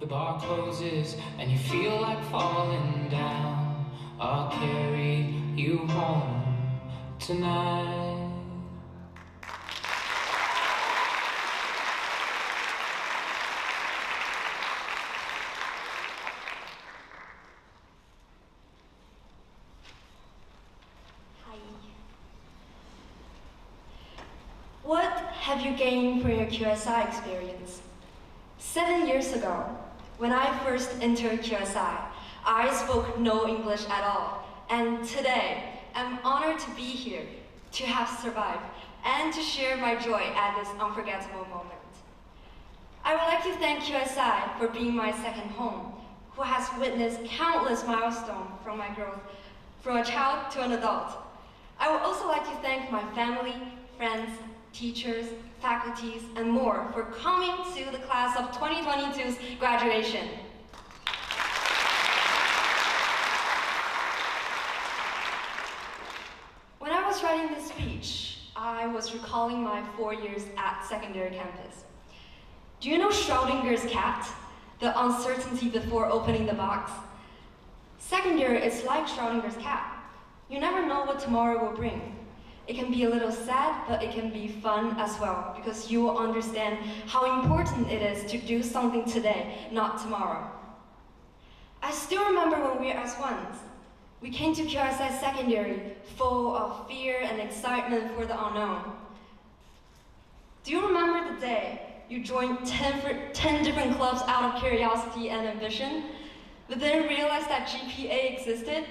the bar closes and you feel like falling down. I'll carry you home tonight. What have you gained from your QSI experience? 7 years ago, when I first entered QSI, I spoke no English at all. And today, I'm honored to be here, to have survived, and to share my joy at this unforgettable moment. I would like to thank QSI for being my second home, who has witnessed countless milestones from my growth, from a child to an adult. I would also like to thank my family, friends, teachers, faculties, and more for coming to the class of 2022's graduation. When I was writing this speech, I was recalling my 4 years at secondary campus. Do you know Schrodinger's cat? The uncertainty before opening the box? Secondary is like Schrodinger's cat. You never know what tomorrow will bring. It can be a little sad, but it can be fun as well, because you will understand how important it is to do something today, not tomorrow. I still remember when we were S1s. We came to QSI Secondary full of fear and excitement for the unknown. Do you remember the day you joined 10 different clubs out of curiosity and ambition, but then realized that GPA existed?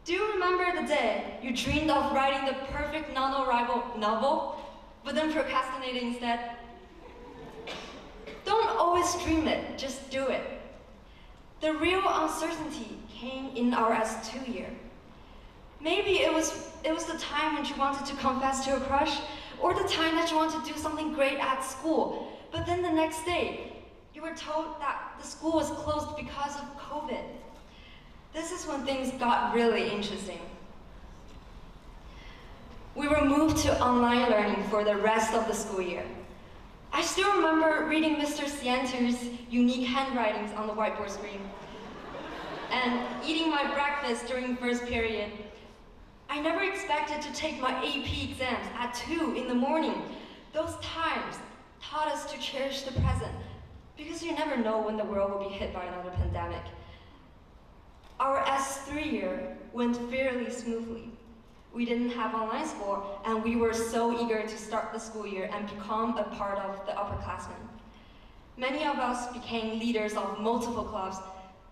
Do you remember the day you dreamed of writing the perfect non-arrival novel, but then procrastinated instead? Don't always dream it, just do it. The real uncertainty came in our S2 year. Maybe it was the time when you wanted to confess to a crush, or the time that you wanted to do something great at school, but then the next day, you were told that the school was closed because of COVID. This is when things got really interesting. We were moved to online learning for the rest of the school year. I still remember reading Mr. Sienter's unique handwritings on the whiteboard screen and eating my breakfast during first period. I never expected to take my AP exams at 2 in the morning. Those times taught us to cherish the present, because you never know when the world will be hit by another pandemic. Our S3 year went fairly smoothly. We didn't have online school, and we were so eager to start the school year and become a part of the upperclassmen. Many of us became leaders of multiple clubs,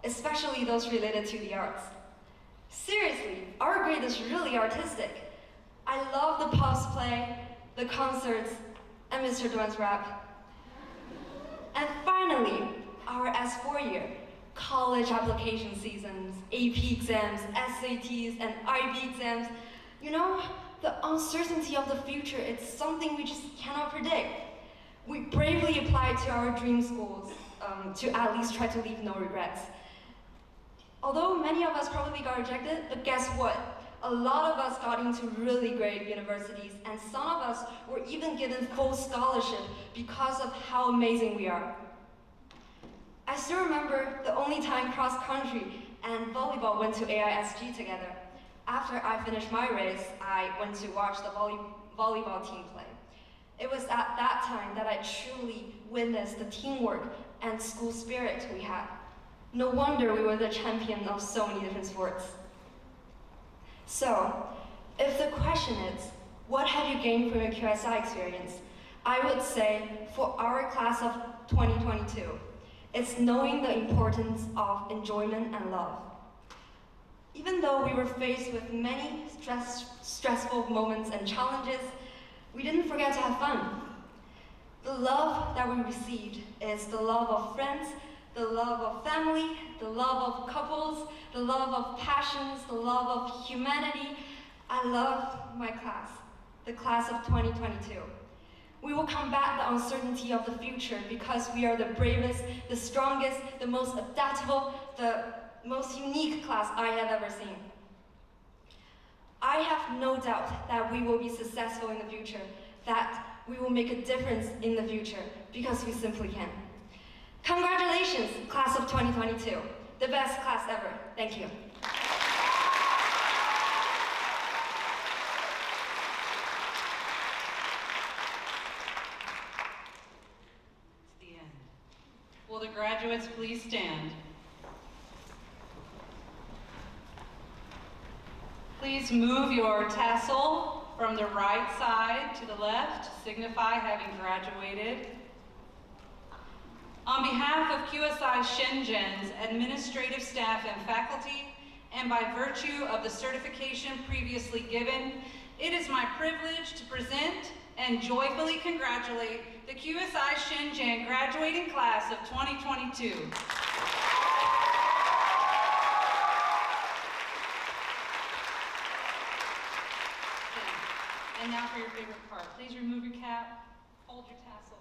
especially those related to the arts. Seriously, our grade is really artistic. I love the pops play, the concerts, and Mr. Duan's rap. And finally, our S4 year. College application seasons, AP exams, SATs, and IB exams. You know, the uncertainty of the future, it's something we just cannot predict. We bravely applied to our dream schools to at least try to leave no regrets. Although many of us probably got rejected, but guess what? A lot of us got into really great universities, and some of us were even given full scholarship because of how amazing we are. I still remember the only time cross-country and volleyball went to AISG together. After I finished my race, I went to watch the volleyball team play. It was at that time that I truly witnessed the teamwork and school spirit we had. No wonder we were the champion of so many different sports. So, if the question is, what have you gained from your QSI experience? I would say, for our class of 2022, it's knowing the importance of enjoyment and love. Even though we were faced with many stressful moments and challenges, we didn't forget to have fun. The love that we received is the love of friends, the love of family, the love of couples, the love of passions, the love of humanity. I love my class, the class of 2022. We will combat the uncertainty of the future because we are the bravest, the strongest, the most adaptable, the most unique class I have ever seen. I have no doubt that we will be successful in the future, that we will make a difference in the future, because we simply can. Congratulations, class of 2022. The best class ever. Thank you. It's the end. Will the graduates please stand? Please move your tassel from the right side to the left to signify having graduated. On behalf of QSI Shenzhen's administrative staff and faculty, and by virtue of the certification previously given, it is my privilege to present and joyfully congratulate the QSI Shenzhen graduating class of 2022. And now for your favorite part. Please remove your cap, hold your tassel.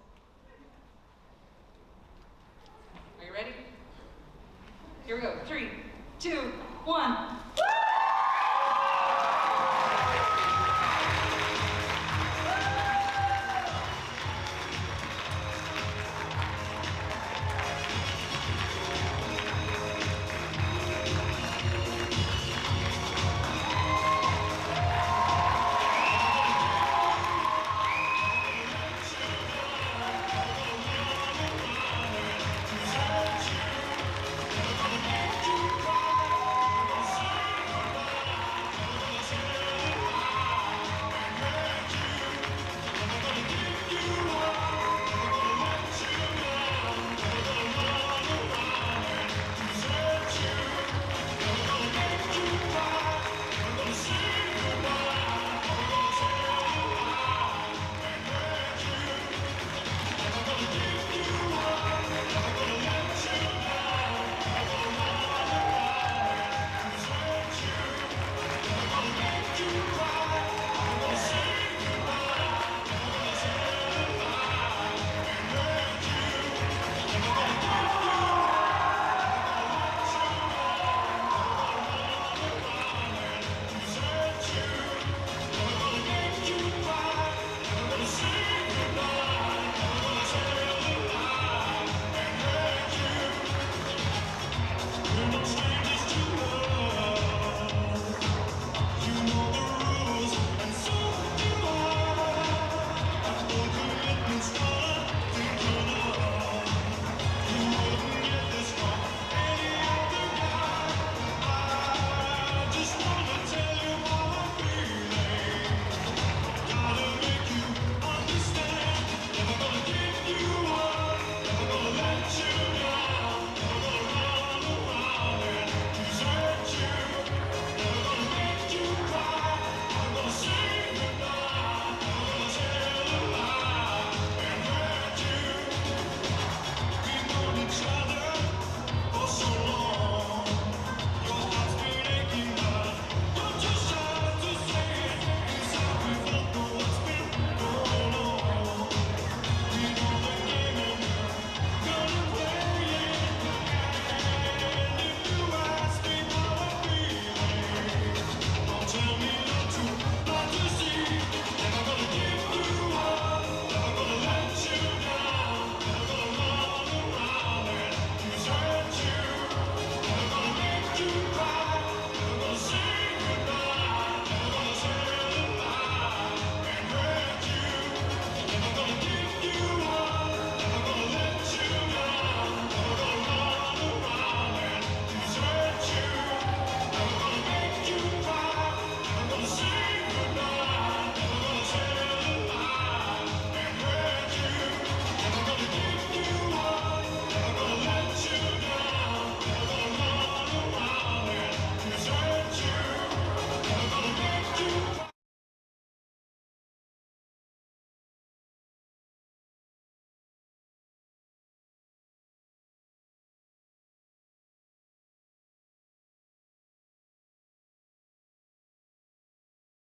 Are you ready? Here we go. 3, 2, 1.